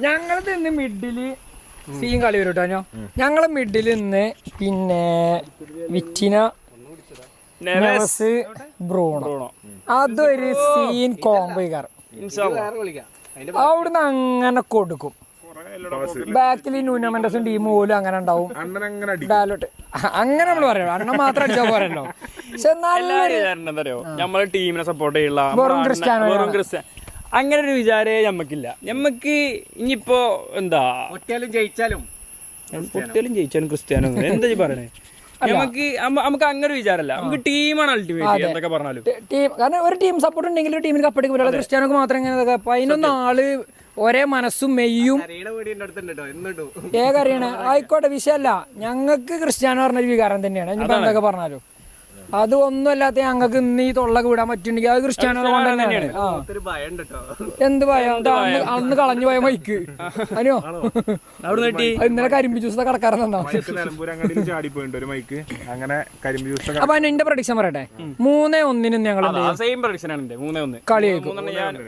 ഞങ്ങളത് ഇന്ന് middle scene കളി വരും കേട്ടോ. ഞങ്ങള് മിഡിൽ ഇന്ന് പിന്നെ വിറ്റിന നെവസ് ബ്രൂണോ അതൊരു സീൻ കോംബോ അവിടുന്ന് അങ്ങനെ കൊടുക്കും. ബാക്കിൽ ന്യൂനമെന്റസും ടീം പോലും അങ്ങനെ ഉണ്ടാവും. ഡയലോട്ട് അങ്ങനെ നമ്മള് പറയണം, അണ്ണൻ മാത്രം അടിച്ചാൽ പോരല്ലോ. പക്ഷെ നമ്മളെ ടീമിനെ സപ്പോർട്ട് ചെയ്യുള്ള വെറും ക്രിസ്ത്യാനോ അങ്ങനെ ഒരു വിചാരേ ഞമ്മക്കില്ല. ഞമ്മക്ക് ഇനിയിപ്പോ എന്താ ജയിച്ചാലും ക്രിസ്ത്യാനോ എന്താ പറയണേ, നമുക്ക് അങ്ങനെ വിചാരല്ല. നമുക്ക് ടീമാണ് അൾട്ടിമേറ്റ് എന്തൊക്കെ പറഞ്ഞാലും. കാരണം ഒരു ടീം സപ്പോർട്ട് ഉണ്ടെങ്കിൽ ടീമിന് കപ്പടിക്ക് പറ്റുള്ള ക്രിസ്ത്യാനോക്ക് മാത്രം ഇങ്ങനെ 11 ആള് ഒരേ മനസ്സും മെയ്യും ഏകറിയണ ആയിക്കോട്ടെ, വിഷയമല്ല. ഞങ്ങൾക്ക് ക്രിസ്ത്യാനോ പറഞ്ഞൊരു വികാരം തന്നെയാണ്. ഇനിയിപ്പോ എന്തൊക്കെ പറഞ്ഞാലും അത് ഒന്നുമല്ലാത്ത ഞങ്ങൾക്ക് ഇന്ന് ഈ തൊള്ളക്ക് വിടാൻ പറ്റുണ്ടെങ്കിൽ അത് ക്രിസ്ത്യാനോ കൊണ്ട് തന്നെയാണ്. എന്ത് ഭയം, അന്ന് കളഞ്ഞു പോയ മൈക്ക് അനിയോ ഇന്നലെ കരിമ്പ് ജ്യൂസ് കടക്കാറുണ്ടാവും. അപ്പൊ എന്റെ പ്രഡിക്ഷൻ പറയട്ടെ, 3-1 ഞങ്ങൾ കളി കഴിക്കും.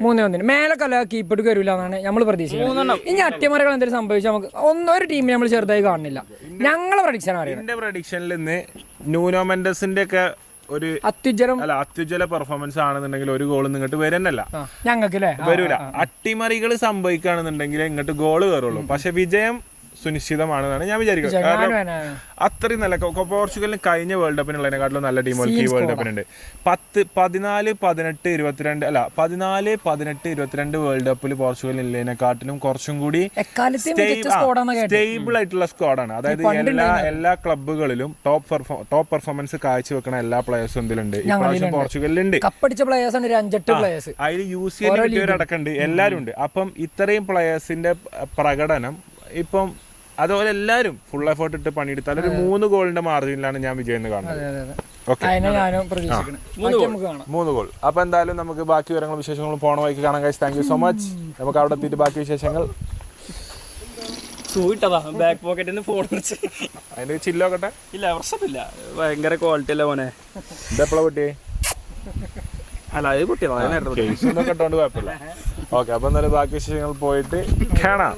3-1 മേലെ കല കീപ്പിട്ട് കയറില്ല എന്നാണ് നമ്മൾ പ്രതീക്ഷിക്കുന്നത്. ഇനി അട്ടിമറികൾ എന്തെങ്കിലും സംഭവിച്ചാൽ നമുക്ക് ഒരു ടീമിനെ നമ്മൾ ചെറുതായി കാണുന്നില്ല. ഞങ്ങളെ പ്രഡിക്ഷൻ അറിയാം. എന്റെ പ്രഡിക്ഷനിൽ ഇന്ന് ന്യൂനോ മെൻഡസിന്റെ ഒക്കെ ഒരു അത്യുജ്വല പെർഫോമൻസ് ആണെന്നുണ്ടെങ്കിൽ ഒരു ഗോൾ ഇങ്ങോട്ട് വരുന്നല്ല, ഞങ്ങൾക്ക് വരൂല. അട്ടിമറികൾ സംഭവിക്കുകയാണെന്നുണ്ടെങ്കിൽ ഇങ്ങോട്ട് ഗോള് കയറുള്ളൂ. പക്ഷെ വിജയം സുനിശ്ചിതമാണെന്നാണ് ഞാൻ വിചാരിക്കുന്നത്. കാരണം അത്രയും നല്ല പോർച്ചുഗലിന് കഴിഞ്ഞ വേൾഡ് കപ്പിനുള്ളതിനെക്കാട്ടിലും നല്ല ടീമുകൾക്ക് ഈ വേൾഡ് കപ്പിനുണ്ട്. 14-18-22 വേൾഡ് കപ്പിൽ പോർച്ചുഗലിനെക്കാട്ടിലും കുറച്ചും കൂടി സ്റ്റേബിൾ ആയിട്ടുള്ള സ്ക്വാഡാണ്. അതായത് എല്ലാ ക്ലബ്ബുകളിലും ടോപ്പ് പെർഫോമൻസ് കാഴ്ചവെക്കുന്ന എല്ലാ പ്ലേയേഴ്സും എന്തിലുണ്ട് ഇപ്രാവശ്യം പോർച്ചുഗലിലുണ്ട്. അതിൽ UCL അടക്കമുണ്ട്, എല്ലാവരും ഉണ്ട്. അപ്പം ഇത്രയും പ്ലേയേഴ്സിന്റെ പ്രകടനം ഇപ്പം അതുപോലെ എല്ലാവരും ഫുൾ എഫേർട്ട് ഇട്ട് പണിയെടുത്താൽ ഒരു 3 ഗോളിന്റെ മാർജിനിലാണ് ഞാൻ വിജയം കാണുന്നത്. Okay, 3 goal. അപ്പൊ എന്തായാലും നമുക്ക് ബാക്കി വിവരങ്ങളും വിശേഷങ്ങളും പോണ വഴിക്ക് കാണാൻ കഴിച്ചു. Thank you so much. നമുക്ക് അവിടെ എത്തിയിട്ട് ബാക്കി വിശേഷങ്ങൾ ബാക്ക് പോക്കറ്റിൽ ഫോൺ അതിന്റെ ചില്ലോക്കട്ടെ. ഇല്ല, പ്രശ്നമില്ല, ഭയങ്കര ക്വാളിറ്റി അല്ല മോനെ. ഇതെപ്പോഴാ പൊട്ടിയേ? അല്ല, അത് പൊട്ടിയതാ, കേട്ടോണ്ട് കുഴപ്പമില്ല. ഓക്കെ, അപ്പൊ എന്തായാലും ബാക്കി വിശേഷങ്ങൾ പോയിട്ട് കാണാം.